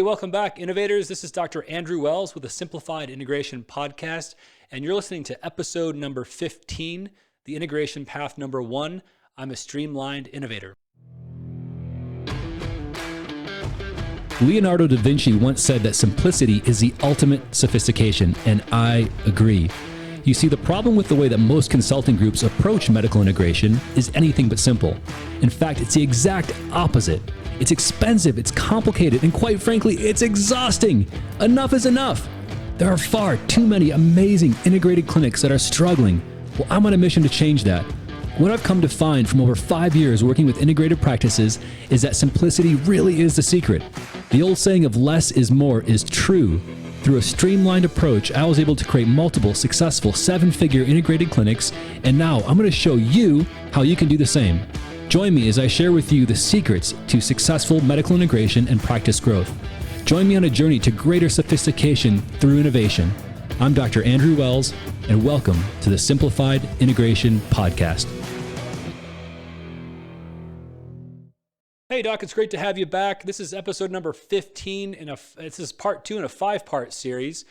welcome back, innovators. This is Dr. Andrew Wells with the Simplified Integration Podcast, and you're listening to episode number 15, the integration path number 1. I'm a Streamlined Innovator. Leonardo da Vinci once said that simplicity is the ultimate sophistication, and I agree. You see, the problem with the way that most consulting groups approach medical integration is anything but simple. In fact, it's the exact opposite. It's expensive, it's complicated, and quite frankly, it's exhausting. Enough is enough. There are far too many amazing integrated clinics that are struggling. Well, I'm on a mission to change that. What I've come to find from over 5 years working with integrated practices is that simplicity really is the secret. The old saying of less is more is true. Through a streamlined approach, I was able to create multiple successful 7-figure integrated clinics, and now I'm going to show you how you can do the same. Join me as I share with you the secrets to successful medical integration and practice growth. Join me on a journey to greater sophistication through innovation. I'm Dr. Andrew Wells, and welcome to the Simplified Integration Podcast. Hey Doc, it's great to have you back. This is episode number 15. This is part 2 in a 5-part series.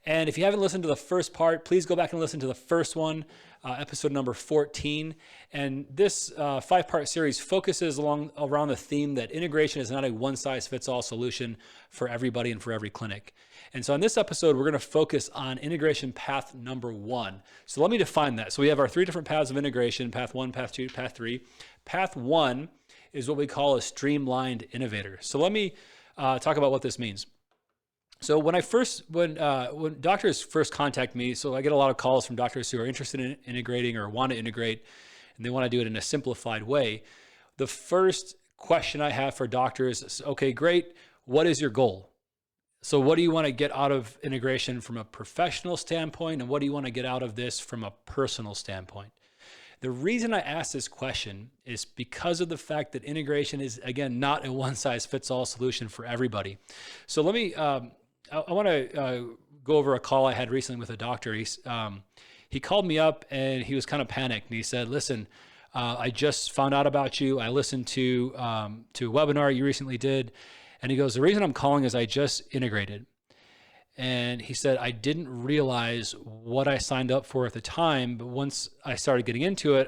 And if you haven't listened to the first part, please go back and listen to the first one, episode number 14. And this 5-part series focuses around the theme that integration is not a one-size-fits-all solution for everybody and for every clinic. And so in this episode, we're going to focus on integration path number 1. So let me define that. So we have our 3 different paths of integration: path 1, path 2, path 3. Path 1 is what we call a streamlined innovator. So let me talk about what this means. So when doctors first contact me, so I get a lot of calls from doctors who are interested in integrating or want to integrate, and they want to do it in a simplified way. The first question I have for doctors is, okay, great, what is your goal? So what do you want to get out of integration from a professional standpoint, and what do you want to get out of this from a personal standpoint? The reason I ask this question is because of the fact that integration is, again, not a one-size-fits-all solution for everybody. So let me, I want to go over a call I had recently with a doctor. He called me up and he was kind of panicked, and he said, listen, I just found out about you. I listened to a webinar you recently did. And he goes, the reason I'm calling is I just integrated. And he said, I didn't realize what I signed up for at the time, but once I started getting into it,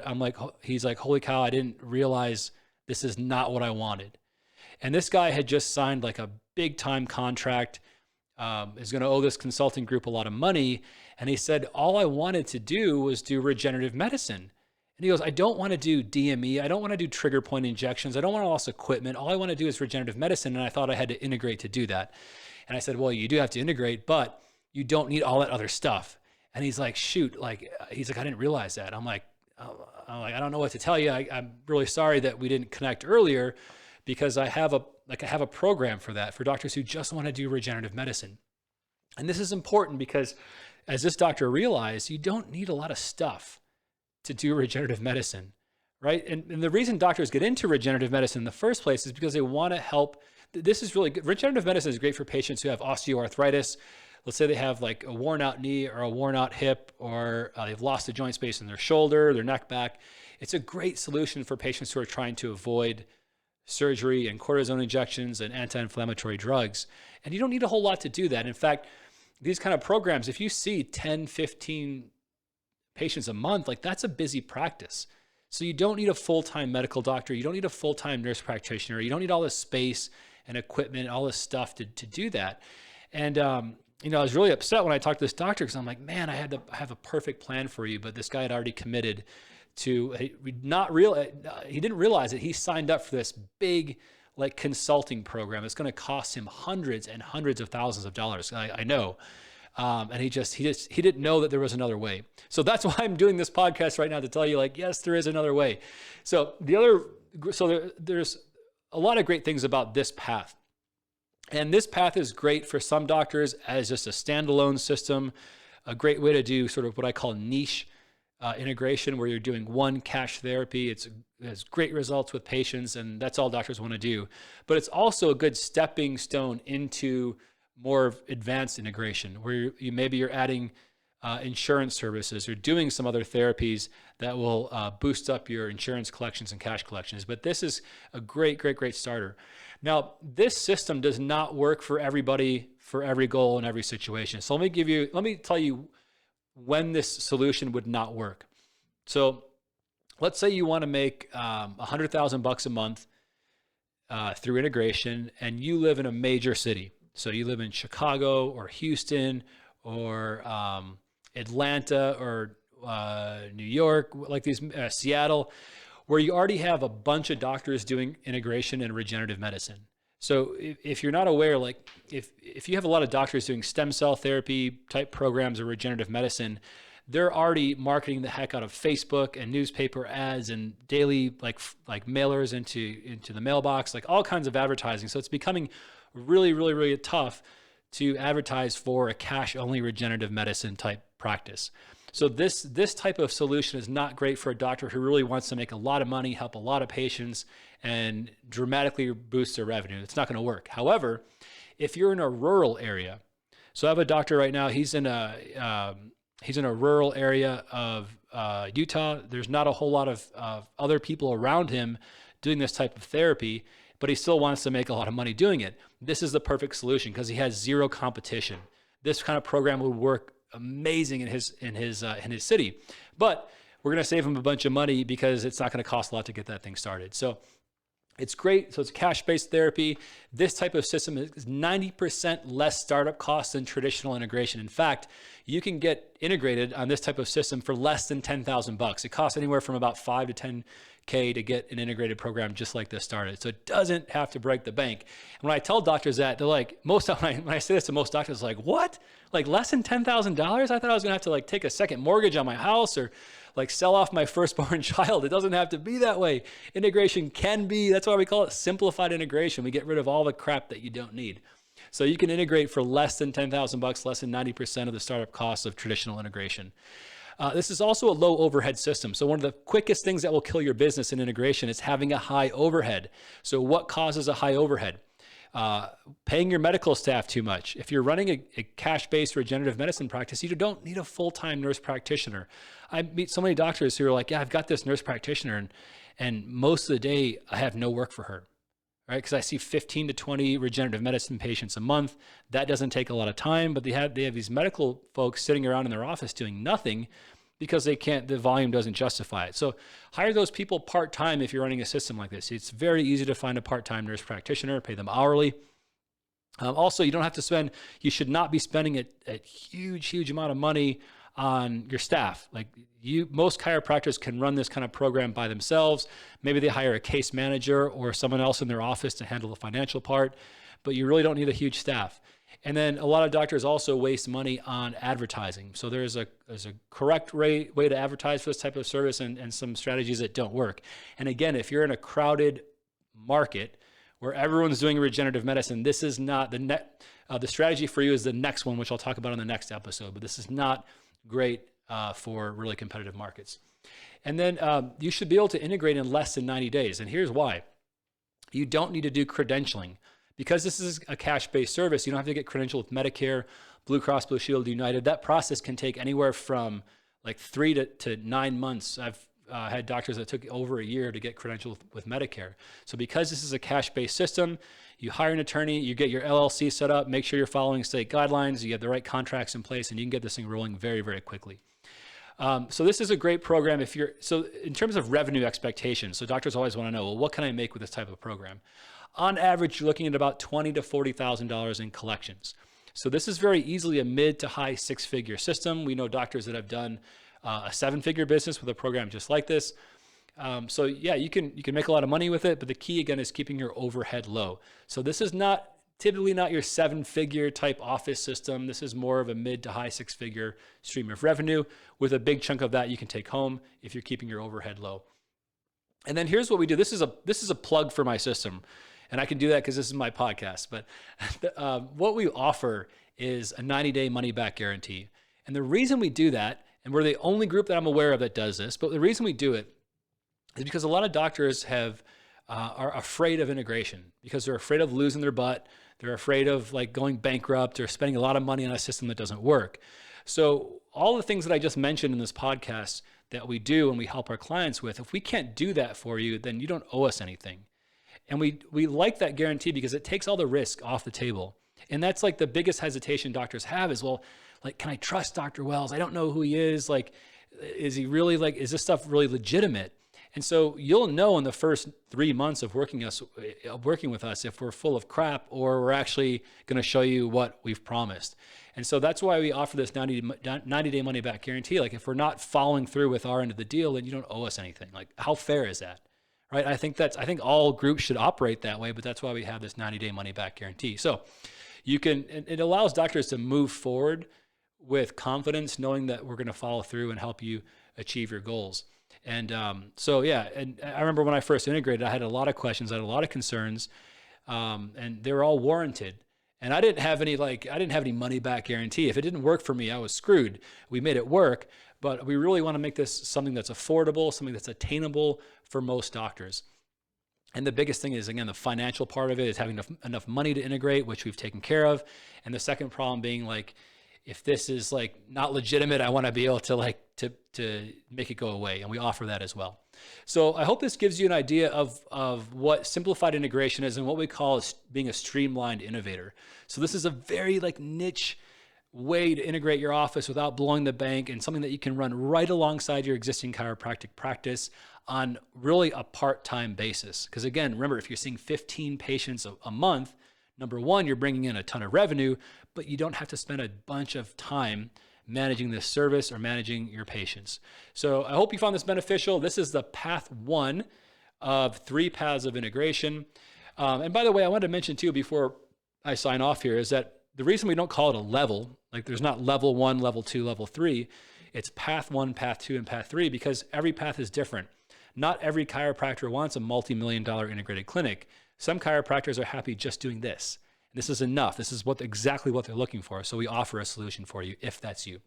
he's like, holy cow, I didn't realize this is not what I wanted. And this guy had just signed like a big time contract, is going to owe this consulting group a lot of money. And he said, all I wanted to do was do regenerative medicine. And he goes, I don't want to do DME. I don't want to do trigger point injections. I don't want to loss equipment. All I want to do is regenerative medicine. And I thought I had to integrate to do that. And I said, well, you do have to integrate, but you don't need all that other stuff. And he's like, shoot, he's like, I didn't realize that. I'm like, I don't know what to tell you. I'm really sorry that we didn't connect earlier, because I have a program for that, for doctors who just want to do regenerative medicine. And this is important because, as this doctor realized, you don't need a lot of stuff to do regenerative medicine, right? And the reason doctors get into regenerative medicine in the first place is because they want to help. This is really good. Regenerative medicine is great for patients who have osteoarthritis. Let's say they have like a worn out knee or a worn out hip, or they've lost the joint space in their shoulder, their neck, back. It's a great solution for patients who are trying to avoid surgery and cortisone injections and anti-inflammatory drugs. And you don't need a whole lot to do that. In fact, these kind of programs, if you see 10, 15 patients a month, that's a busy practice. So you don't need a full-time medical doctor. You don't need a full-time nurse practitioner. You don't need all this space and equipment, all this stuff to do that. And, I was really upset when I talked to this doctor, because I'm like, man, I have a perfect plan for you. But this guy had already committed to, he didn't realize that he signed up for this big consulting program. It's going to cost him hundreds and hundreds of thousands of dollars. I know. And he didn't know that there was another way. So that's why I'm doing this podcast right now, to tell you, yes, there is another way. So there's a lot of great things about this path. And this path is great for some doctors as just a standalone system, a great way to do sort of what I call niche integration, where you're doing one cash therapy. It has great results with patients, and that's all doctors want to do. But it's also a good stepping stone into more advanced integration, where maybe you're adding insurance services or doing some other therapies that will boost up your insurance collections and cash collections. But this is a great, great, great starter. Now, this system does not work for everybody, for every goal in every situation. So let me tell you when this solution would not work. So let's say you want to make $100,000 a month through integration, and you live in a major city. So you live in Chicago or Houston or Atlanta or New York, like these Seattle, where you already have a bunch of doctors doing integration and regenerative medicine. So if you're not aware, like if you have a lot of doctors doing stem cell therapy type programs or regenerative medicine, they're already marketing the heck out of Facebook and newspaper ads and daily like mailers into the mailbox, like all kinds of advertising. So it's becoming really, really, really tough to advertise for a cash only regenerative medicine type practice. So this type of solution is not great for a doctor who really wants to make a lot of money, help a lot of patients, and dramatically boost their revenue. It's not going to work. However, if you're in a rural area, so I have a doctor right now. He's in a rural area of Utah. There's not a whole lot of other people around him doing this type of therapy, but he still wants to make a lot of money doing it. This is the perfect solution because he has zero competition. This kind of program would work amazing in his city, but we're going to save him a bunch of money because it's not going to cost a lot to get that thing started. So it's great. So it's cash-based therapy. This type of system is 90% less startup costs than traditional integration. In fact, you can get integrated on this type of system for less than $10,000. It costs anywhere from about $5,000 to $10,000 to get an integrated program just like this started. So it doesn't have to break the bank. And when I tell doctors that, they're like, when I say this to most doctors, like, what? Like less than $10,000? I thought I was gonna have to like take a second mortgage on my house or like sell off my firstborn child. It doesn't have to be that way. Integration can be, that's why we call it simplified integration. We get rid of all the crap that you don't need. So you can integrate for less than $10,000, less than 90% of the startup costs of traditional integration. This is also a low overhead system. So one of the quickest things that will kill your business in integration is having a high overhead. So what causes a high overhead? Paying your medical staff too much. If you're running a cash-based regenerative medicine practice, you don't need a full-time nurse practitioner. I meet so many doctors who are like, yeah, I've got this nurse practitioner and most of the day I have no work for her, right? Because I see 15 to 20 regenerative medicine patients a month. That doesn't take a lot of time, but they have these medical folks sitting around in their office doing nothing because the volume doesn't justify it. So hire those people part-time if you're running a system like this. It's very easy to find a part-time nurse practitioner, pay them hourly. Also, you should not be spending a huge amount of money on your staff. Like most chiropractors can run this kind of program by themselves. Maybe they hire a case manager or someone else in their office to handle the financial part, but you really don't need a huge staff. And then a lot of doctors also waste money on advertising. So there's a correct way to advertise for this type of service and some strategies that don't work. And again, if you're in a crowded market where everyone's doing regenerative medicine, this is not the strategy for you is the next one, which I'll talk about in the next episode, but this is not great for really competitive markets. And then you should be able to integrate in less than 90 days. And here's why. You don't need to do credentialing. Because this is a cash-based service, you don't have to get credentialed with Medicare, Blue Cross Blue Shield, United. That process can take anywhere from like 3 to 9 months. I've had doctors that took over a year to get credentialed with Medicare. So because this is a cash-based system, you hire an attorney, you get your LLC set up, make sure you're following state guidelines, you have the right contracts in place, and you can get this thing rolling very, very quickly. So this is a great program so in terms of revenue expectations, so doctors always want to know, well, what can I make with this type of program? On average, you're looking at about $20,000 to $40,000 in collections. So this is very easily a mid to high six-figure system. We know doctors that have done a seven-figure business with a program just like this. So yeah, you can make a lot of money with it, but the key again is keeping your overhead low. So this is typically not your seven-figure type office system. This is more of a mid to high six-figure stream of revenue with a big chunk of that you can take home if you're keeping your overhead low. And then here's what we do. This is a plug for my system. And I can do that because this is my podcast. But what we offer is a 90-day money-back guarantee. And the reason we do that, and we're the only group that I'm aware of that does this, but the reason we do it is because a lot of doctors are afraid of integration because they're afraid of losing their butt. They're afraid of like going bankrupt or spending a lot of money on a system that doesn't work. So all the things that I just mentioned in this podcast that we do and we help our clients with, if we can't do that for you, then you don't owe us anything. And we like that guarantee because it takes all the risk off the table. And that's like the biggest hesitation doctors have is, well, like, can I trust Dr. Wells? I don't know who he is. Like, is he really like, is this stuff really legitimate? And so you'll know in the first 3 months of working with us if we're full of crap or we're actually going to show you what we've promised. And so that's why we offer this 90-day money back guarantee. Like, if we're not following through with our end of the deal, then you don't owe us anything. Like, how fair is that? Right? I think all groups should operate that way, but that's why we have this 90-day money back guarantee. So it allows doctors to move forward with confidence, knowing that we're going to follow through and help you achieve your goals. And and I remember when I first integrated, I had a lot of questions, I had a lot of concerns, and they were all warranted. And I didn't have any money back guarantee. If it didn't work for me, I was screwed. We made it work, but we really want to make this something that's affordable, something that's attainable for most doctors. And the biggest thing is, again, the financial part of it is having enough money to integrate, which we've taken care of. And the second problem being, like, if this is like not legitimate, I want to be able to to make it go away. And we offer that as well. So I hope this gives you an idea of what simplified integration is and what we call being a streamlined innovator. So this is a very niche way to integrate your office without blowing the bank, and something that you can run right alongside your existing chiropractic practice on really a part-time basis. Because again, remember, if you're seeing 15 patients a month, number one, you're bringing in a ton of revenue, but you don't have to spend a bunch of time managing this service or managing your patients. So I hope you found this beneficial. This is the path 1 of 3 paths of integration. And by the way, I wanted to mention too, before I sign off here, is that the reason we don't call it a level, like there's not level 1, level 2, level 3, it's path 1, path 2, and path 3, because every path is different. Not every chiropractor wants a multi-million-dollar integrated clinic. Some chiropractors are happy just doing this. This is enough. This is exactly what they're looking for. So we offer a solution for you if that's you.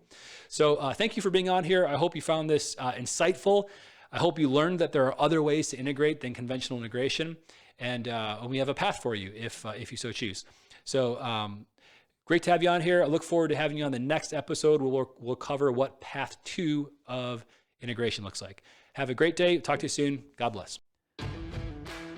So thank you for being on here. I hope you found this insightful. I hope you learned that there are other ways to integrate than conventional integration. And we have a path for you if you so choose. So great to have you on here. I look forward to having you on the next episode. We'll cover what path 2 of integration looks like. Have a great day. Talk to you soon. God bless.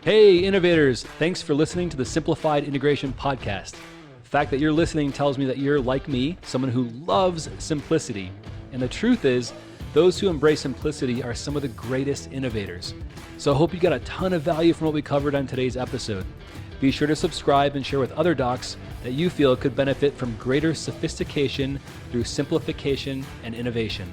Hey, innovators, thanks for listening to the Simplified Integration Podcast. The fact that you're listening tells me that you're like me, someone who loves simplicity. And the truth is, those who embrace simplicity are some of the greatest innovators. So I hope you got a ton of value from what we covered on today's episode. Be sure to subscribe and share with other docs that you feel could benefit from greater sophistication through simplification and innovation.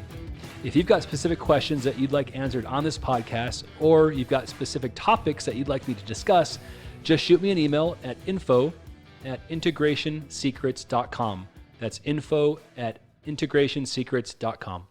If you've got specific questions that you'd like answered on this podcast, or you've got specific topics that you'd like me to discuss, just shoot me an email at info@integrationsecrets.com. That's info@integrationsecrets.com.